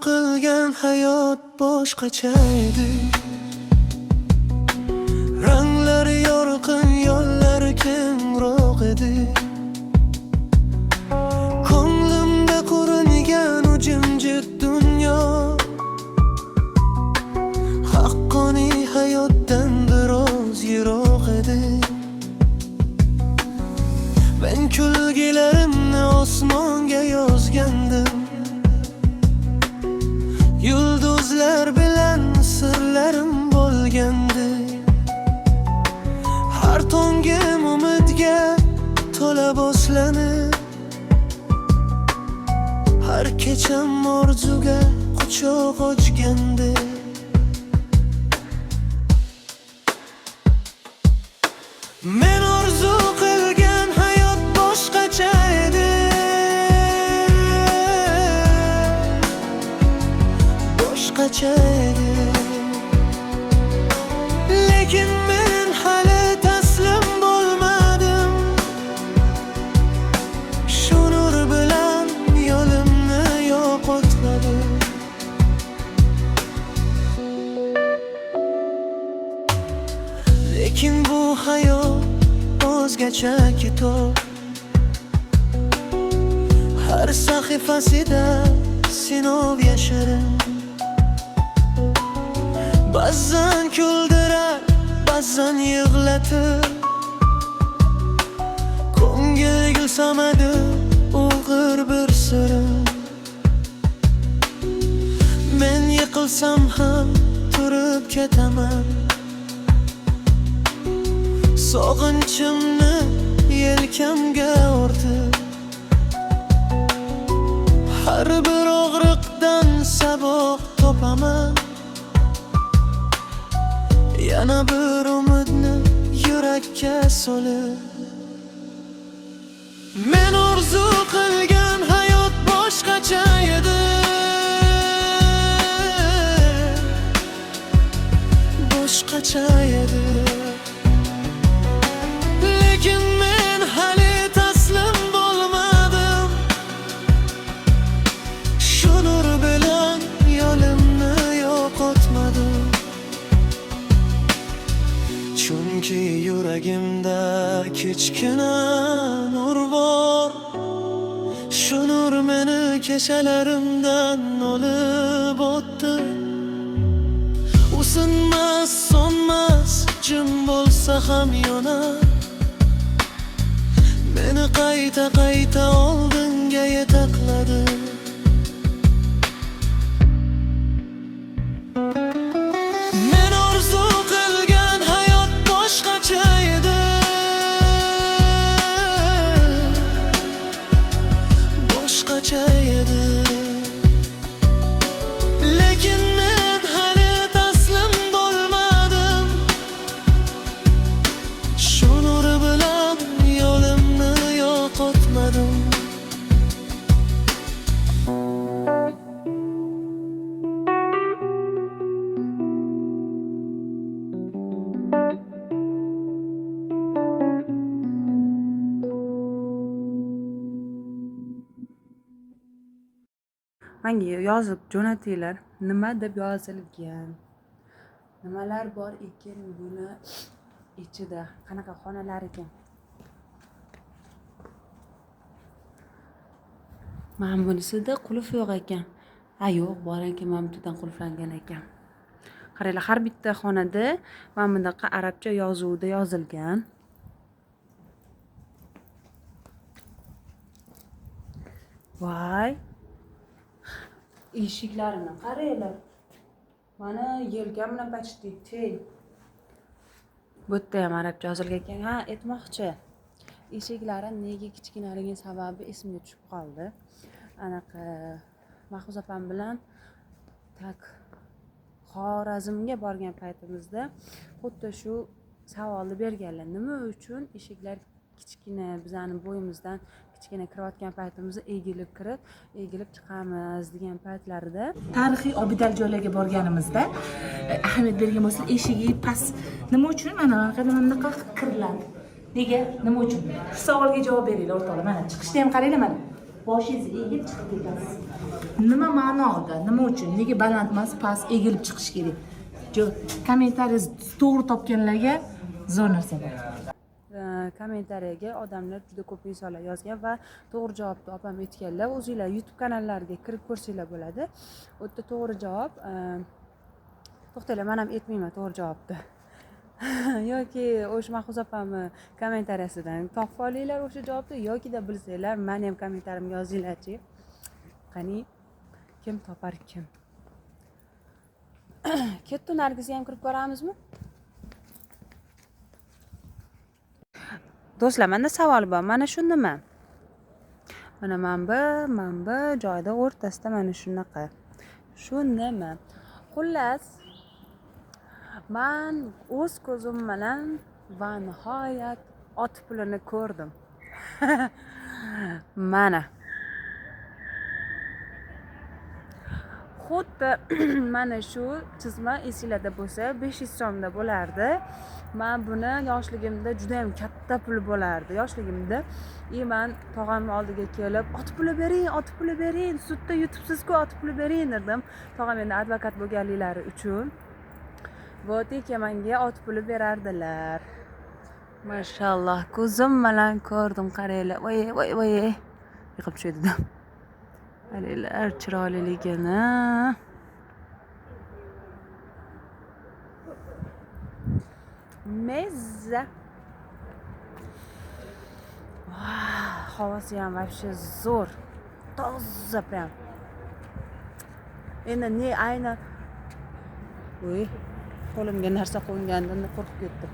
qilgan hayot boshqacha edi. Ranglari yorqin, yo'llari kengroq edi. Ko'nglimda ko'ringan u jimjit dunyo haqqoniy hayotdan biroz yiroq edi. Men kulgilarimni osmonga yozgandim. Yulduzlar bilan sirlarim bo'lgandi. Har tongim umidga to'la boshlanib, har kecham orzuga quchoq ochgandi. Men orzu qilgan hayot boshqacha edi. Boshqacha edi. Lekin men hali taslim bo'lmadim. Shu nur bilan yo'limni yo'qotmadim. Lekin bu hayot o'zgacha kitob. Har sahifasida sinov yashirin. Ba'zan kuldirar, ba'zan yig'latib, ko'ngilga samadi o'g'ir bir sirim. Men yiqilsam ham turib ketaman. Sog'inchimni yelkamga ortib, har bir og'riqdan saboq topaman. Yana bir umidni yurakka solib, men orzu qilgan hayot boshqacha edi. Boshqacha edi. Lekin men hali taslim bo'lmadim. Shu nur bilan yo'limni yo'qotmadim. Chunki yuragimda kichkina nur bor. Shu nur meni kechalarimdan olib o'tdi. U sinmas, so'nmas, jim bo'lsa ham yonar. Meni qayta oldinga yetakladi. Men orzu qilgan hayot boshqacha edi. Boshqacha edi. Lekin men hali taslim bo'lmadim. Shu nur bilan yo'limni yo'qotmadim. Menga yozib jo'natinglar, nima deb yozilgan, nimalar bor ekan buni ichida, qanaqa xonalar ekan. Mana bunisida qulf yo'q ekan. Ha yo'q, bor ekan, mana bu yerdan qulflangan ekan. Qaranglar, har bitta xonada mana bunaqa arabcha yozuvda yozilgan. Voy. Eshiklarini qaranglar. Mana yelkam bilan почти teng. Bu yerda ham arabcha yozilgan ekan. Ha, aytmoqchi. Eshiklari nega kichkinaligi sababi esimga tushib qoldi. Anaqa Mahfuza opam bilan tak Xorazmga borgan paytimizda xuddi shu savolni berganlar. Nima uchun eshiklar kichkina, bizning bo'yimizdan kichkina kirayotgan paytimizda egilib chiqamiz degan paytlarida tarixiy obidalar joylarga borganimizda ahamiyat bergan bo'lsa eshigi past. Nima uchun mana bunaqa kirlandi? Nega? Nima uchun? Shu savolga javob beringlar o'rtoqlar. Mana chiqishni ham qaranglar mana. boshingizni egib chiqib ketasiz. Nima ma'noda? Nima uchun? Nega baland emas, past egilib chiqish kerak? Kommentariyingiz to'g'ri topganlarga zo'r narsa bor. Kommentariyaga odamlar juda ko'p insonlar yozgan va to'g'ri javobni opam aytganlar. O'zinglar YouTube kanallariga kirib ko'rsanglar bo'ladi. U yerda to'g'ri javob to'xtanglar, men ham aytmayman to'g'ri javobni. Yoki o'sha Mahfuza opamni kommentariyasidan topib olinglar o'sha javobni, yokida bilsanglar meni ham kommentariymga yozinglarchi. Qani kim topar kim? Ketdi, Nargizga ham kirib ko'ramizmi? Do'stlar, menda savol bor. Mana shu nima? Mana manba joyda o'rtasida mana shunaqa. Shu nima? Xullas, men o'z ko'zim bilan va nihoyat ot pulini ko'rdim. Mana. Xuddi mana shu chizma esinglarda bo'lsa 500 so'mda bo'lardi. Men buni yoshligimda juda ham katta pul bo'lardi. Yoshligimda men tog'am oldiga kelib, ot puli bering, sudda yutibsiz-ku, ot puli bering dedim. Tog'am endi advokat bo'lganliklari uchun votika menga ot puli berardilar. Mashalloh, ko'zim bilan ko'rdim, qaranglar. Voy. Yiqib tushdim. Qaranglar chiroyliligini. Mezza. Havosi ham вообще zo'r. Toza prям. Endi ne ayni qo'limga narsa qo'ygandan qo'rqib ketdim.